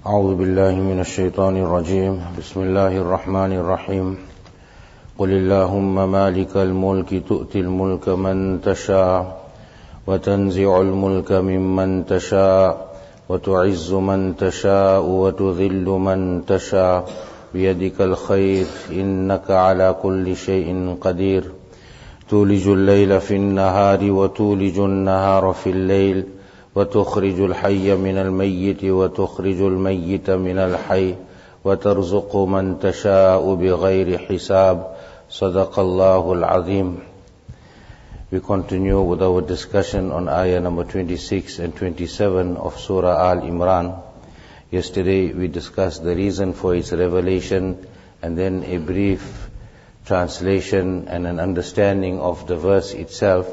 أعوذ بالله من الشيطان الرجيم. بسم الله الرحمن الرحيم. قل اللهم مالك الملك تؤتي الملك من تشاء وتنزع الملك ممن تشاء وتعز من تشاء وتذل من تشاء بيدك الخير إنك على كل شيء قدير. تولج الليل في النهار وتولج النهار في الليل وتخرج الحي من الميت وتخرج الميت من الحي وترزق من تشاء بغير حساب. صدق الله العظيم. We continue with our discussion on ayah number 26 and 27 of Surah Al-Imraan. Yesterday we discussed the reason for its revelation and then a brief translation and an understanding of the verse itself.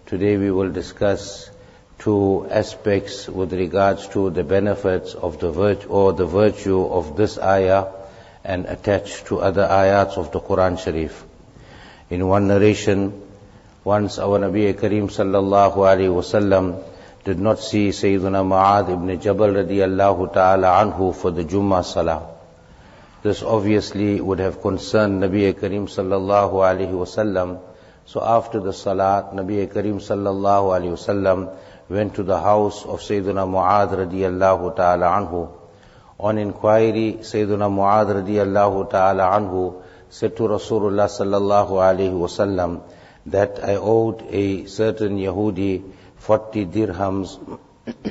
Today we will discuss two aspects with regards to the benefits of the virtue of this ayah and attached to other ayats of the Quran Sharif. In one narration, once our Nabi Kareem sallallahu alaihi wasallam did not see Sayyidina Mu'adh ibn Jabal radiyallahu ta'ala anhu for the Jummah Salah. This obviously would have concerned Nabi Kareem sallallahu alaihi wasallam. So after the Salat, Nabi Kareem sallallahu alaihi wasallam went to the house of Sayyidina Mu'adh radiyallahu ta'ala anhu. On inquiry, Sayyidina Mu'adh radiyallahu ta'ala anhu said to Rasulullah sallallahu alaihi wasallam that I owed a certain Yahudi 40 dirhams,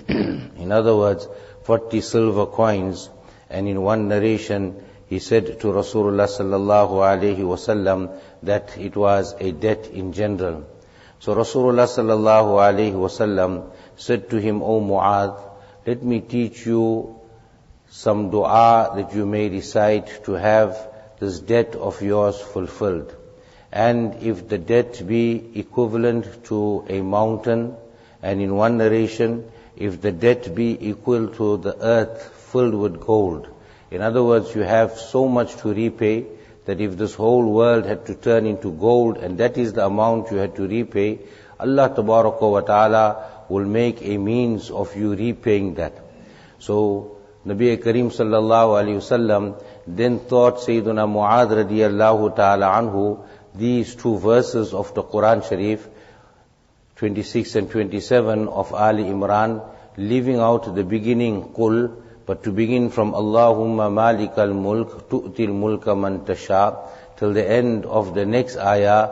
in other words, 40 silver coins. And in one narration, he said to Rasulullah sallallahu alaihi wasallam that it was a debt in general. So Rasulullah sallallahu alaihi wasallam said to him, O Mu'adh, let me teach you some dua that you may recite to have this debt of yours fulfilled. And if the debt be equivalent to a mountain, and in one narration, if the debt be equal to the earth filled with gold. In other words, you have so much to repay that if this whole world had to turn into gold and that is the amount you had to repay, Allah Tabaraka wa Ta'ala will make a means of you repaying that. So Nabi Kareem sallallahu alayhi wasallam then taught Sayyidina Mu'adh radiyallahu ta'ala anhu these two verses of the Quran Sharif, 26 and 27 of Ali Imran, leaving out the beginning Qul, but to begin from Allahumma malikal mulk tu'til mulka man tasha till the end of the next ayah,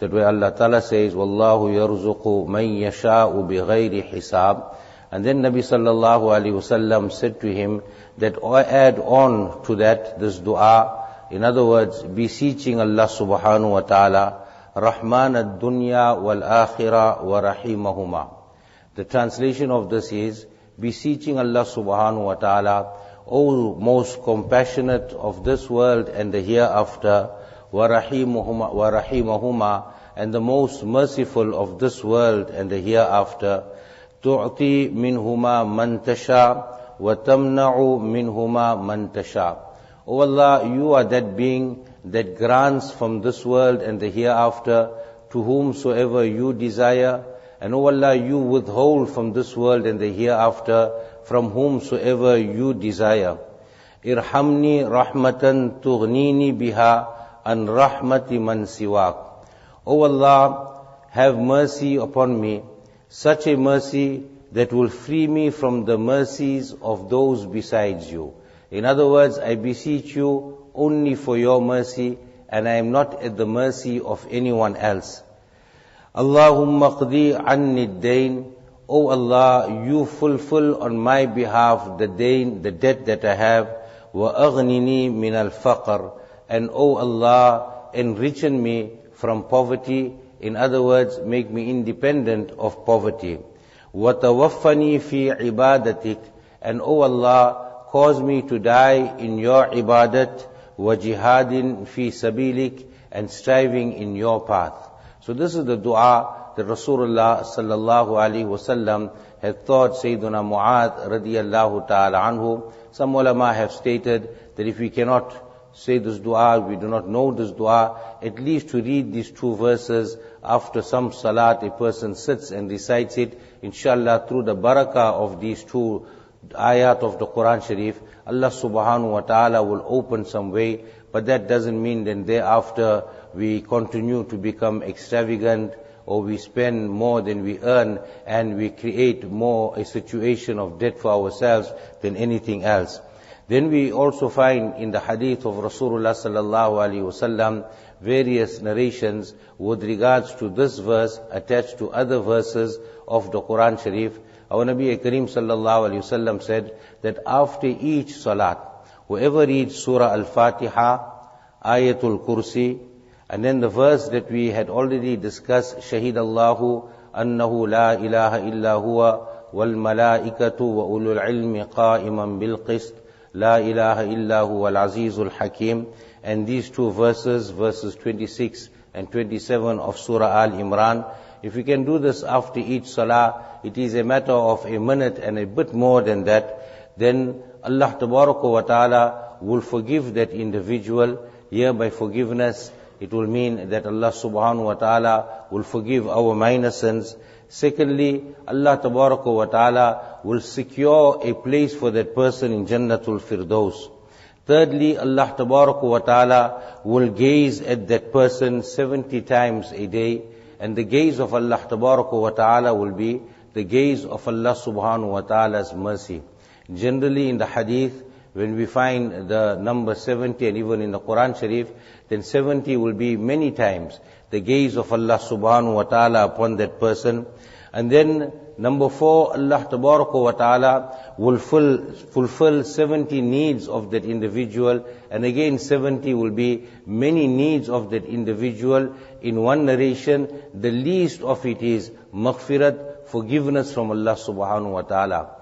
that where Allah Ta'ala says, Wallahu yarzuqu man yasha'u bighayri hisab. And then Nabi sallallahu alayhi wasallam said to him that add on to that this dua, in other words, beseeching Allah subhanahu wa ta'ala, Rahman ad-dunya wal akhirah wa rahimahuma. The translation of this is, beseeching Allah subhanahu wa ta'ala, O most compassionate of this world and the hereafter, wa rahimahuma, and the most merciful of this world and the hereafter, tu'ti minhuma man tasha wa tamna'u minhuma man tasha. O Allah, you are that being that grants from this world and the hereafter to whomsoever you desire. And O Allah, you withhold from this world and the hereafter from whomsoever you desire. Irhamni rahmatan tughnini biha an rahmati man siwak. O Allah, have mercy upon me, such a mercy that will free me from the mercies of those besides you. In other words, I beseech you only for your mercy, and I am not at the mercy of anyone else. Allahumma qdi anni ad-dayn. O Allah, you fulfill on my behalf the dayn, the debt that I have. Wa aghnini min al-faqr. And O Allah, enrichen me from poverty. In other words, make me independent of poverty. Wa tawaffani fi ibadatik. And O Allah, cause me to die in your ibadat, wa jihadin fi sabilik, and striving in your path. So this is the dua that Rasulullah sallallahu alaihi wasallam had taught Sayyidina Mu'adh radiyallahu ta'ala anhu. Some ulama have stated that if we cannot say this dua, we do not know this dua, at least to read these two verses after some salat, a person sits and recites it, inshallah, through the barakah of these two ayat of the Quran Sharif, Allah subhanahu wa ta'ala will open some way, but that doesn't mean that thereafter we continue to become extravagant, or we spend more than we earn, and we create more a situation of debt for ourselves than anything else. Then we also find in the hadith of Rasulullah sallallahu alaihi wasallam various narrations with regards to this verse attached to other verses of the Quran Sharif. Our Nabi Kareem sallallahu alaihi wasallam said that after each salat, whoever reads Surah Al-Fatiha, Ayatul Kursi, and then the verse that we had already discussed, Shahid Allahu annahu la ilaha illa huwa wal malaikatu wa ulul ilmi qa'iman bil qist, la ilaha illa huwa al azizul hakim. And these two verses, verses 26 and 27 of Surah Al-Imraan, if we can do this after each salah, it is a matter of a minute and a bit more than that, then Allah Tabaraka wa Ta'ala will forgive that individual. Here by forgiveness, it will mean that Allah Subhanahu wa Ta'ala will forgive our minor sins. Secondly, Allah Tabaraka wa Ta'ala will secure a place for that person in Jannatul Firdaus. Thirdly, Allah Tabaraka wa Ta'ala will gaze at that person 70 times a day, and the gaze of Allah Tabaraka wa Ta'ala will be the gaze of Allah Subhanahu wa Ta'ala's mercy. Generally in the hadith, when we find the number 70, and even in the Quran Sharif, then 70 will be many times the gaze of Allah Subhanahu wa Ta'ala upon that person. And then number 4, Allah Tabaraka wa Ta'ala will fulfill 70 needs of that individual, and again 70 will be many needs of that individual. In one narration, the least of it is maghfirat, forgiveness from Allah Subhanahu wa Ta'ala.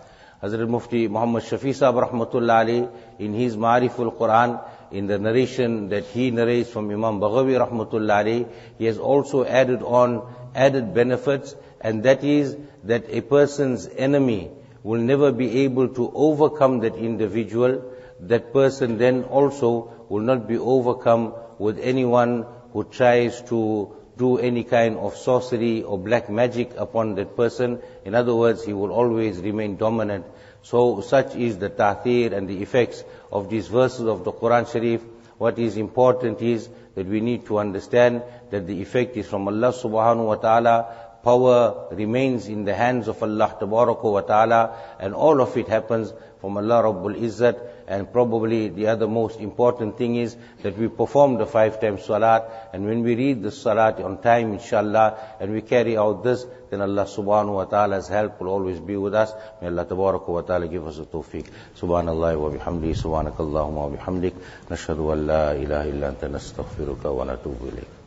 Hazrat Mufti Muhammad Shafi Sahab Rahmatullah Alayhi, in his Ma'ariful Quran, in the narration that he narrates from Imam Baghawi Rahmatullah Alayhi, he has also added on added benefits, and that is that a person's enemy will never be able to overcome that individual. That person then also will not be overcome with anyone who tries to do any kind of sorcery or black magic upon that person. In other words, he will always remain dominant. So such is the ta'thir and the effects of these verses of the Quran Sharif. What is important is that we need to understand that the effect is from Allah Subhanahu wa Ta'ala. Power remains in the hands of Allah Tabaraka wa Ta'ala, and all of it happens from Allah Rabbul Izzat. And probably the other most important thing is that we perform the 5 times salat, and when we read the salat on time, inshallah, and we carry out this, then Allah Subhanahu wa Ta'ala's help will always be with us. May Allah Tabaraka wa Ta'ala give us the tawfiq. Subhanallah wa bihamdi, subhanakallahumma wa bihamdik, nashhadu an la ilaha illa anta nastaghfiruka wa natubu ilayk.